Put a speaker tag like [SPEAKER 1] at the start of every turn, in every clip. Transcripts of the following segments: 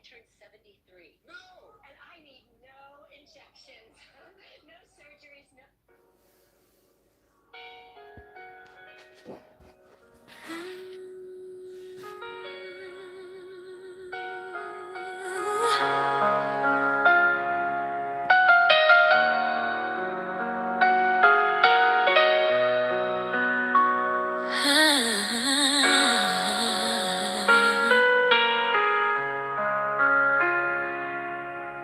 [SPEAKER 1] turned 73. No! And I need no injections, no surgeries, no.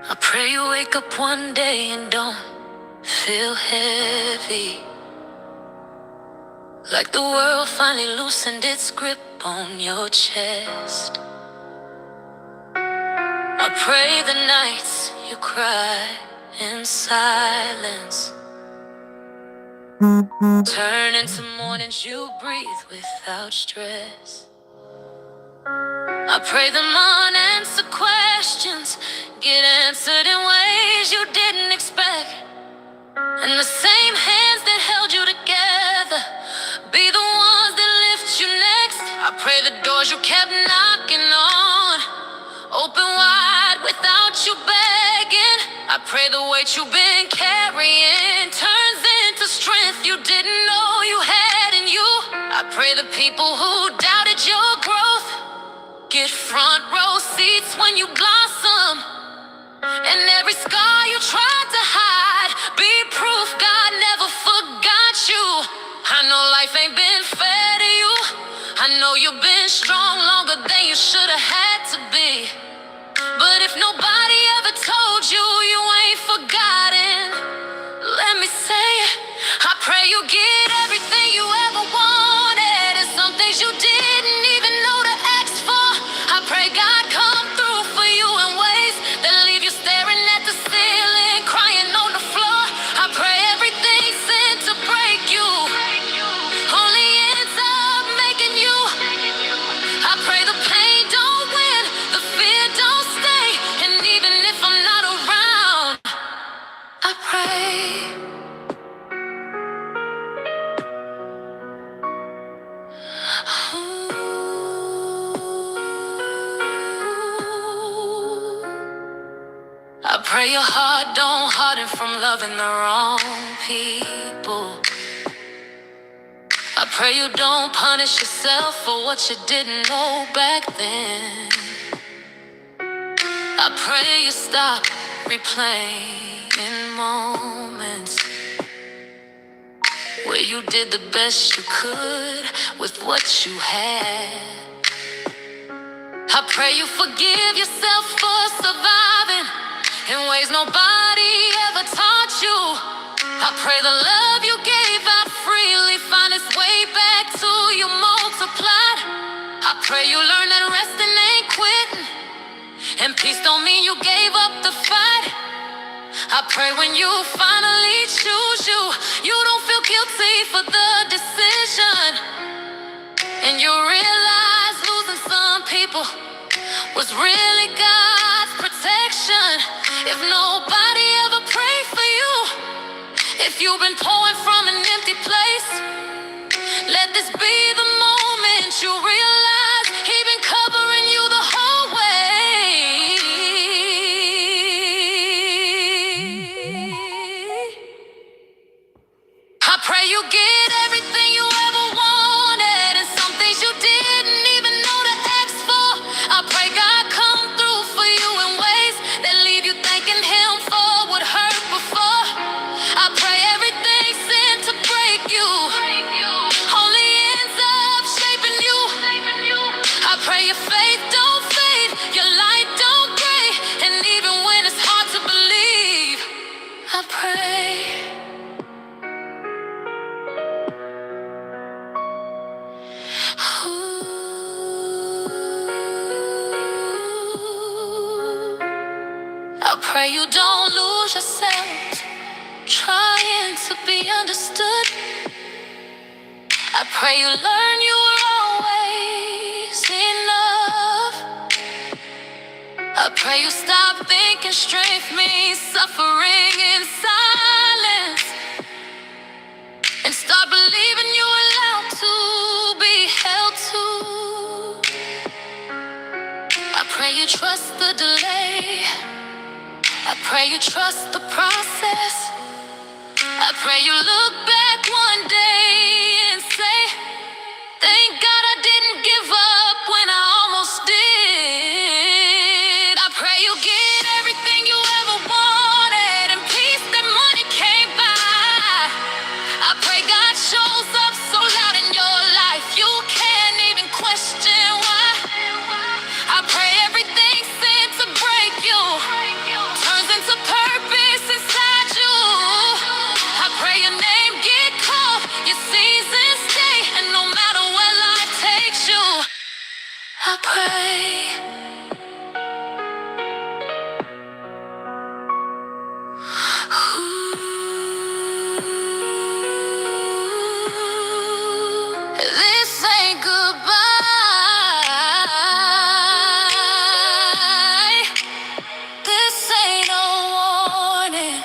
[SPEAKER 1] I pray you wake up one day and don't feel heavy, like the world finally loosened its grip on your chest. I pray the nights you cry in silence turn into mornings you breathe without stress. I pray the unanswered questions get answered in ways you didn't expect, and the same hands that held you together be the ones that lift you next. I pray the doors you kept knocking on open wide without you begging. I pray the weight you've been carrying turns into strength you didn't know you had in you. I pray the people who doubted your growth get front row seats when you blossom, and every scar you tried to hide be proof God never forgot you. I know life ain't been fair to you. I know you've been strong longer than you should have had to be. But if nobody ever told you, you ain't forgotten. Let me say it. I pray you get everything you ever wanted, and some things you didn't even know to ask for. I pray God come through for you in ways that leave you staring at the ceiling, crying on the floor. I pray everything sent to break you only ends up making you. I pray the pain don't win, the fear don't stay, and even if I'm not around, I pray. I pray your heart don't harden from loving the wrong people. I pray you don't punish yourself for what you didn't know back then. I pray you stop replaying moments where you did the best you could with what you had. I pray you forgive yourself for surviving in ways nobody ever taught you. I pray the love you gave out freely find its way back to you multiplied. I pray you learn that resting ain't quitting, and peace don't mean you gave up the fight. I pray when you finally choose you, you don't feel guilty for the decision, and you realize losing some people was really God's protection. If nobody ever prayed for you, if you've been pouring from an empty place, let this be the moment you realize He's been covering you the whole way. I pray you get everything you ever wanted, and some things you didn't even know to ask for. I pray God come through for you in ways that leave you thanking Him for what hurt before. I pray everything sent to break you only ends up shaping you. I pray your faith don't fade, your light don't gray, and even when it's hard to believe, I pray. I pray you don't lose yourself trying to be understood. I pray you learn you were always enough. I pray you stop thinking strength means suffering in silence, and start believing you're allowed to be held too. I pray pray you trust the delay. I pray you trust the process. I pray you look back one day and say, thank God I didn't give up when I almost did. I pray you get everything you ever wanted and peace that money can't buy. I pray God shows up so loud in your life you can't even question why. I pray everything sent to break you turns into purpose inside you. I pray your name get called, your seasons stay, and no matter where life takes you, I pray. This ain't goodbye. This ain't no warning.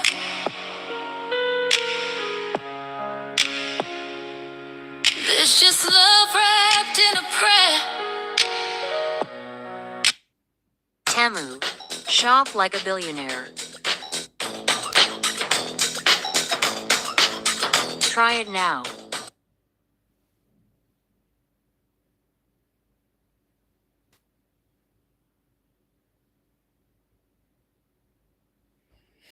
[SPEAKER 1] It's just love wrapped in a prayer.
[SPEAKER 2] Temu. Shop like a billionaire. Try it now.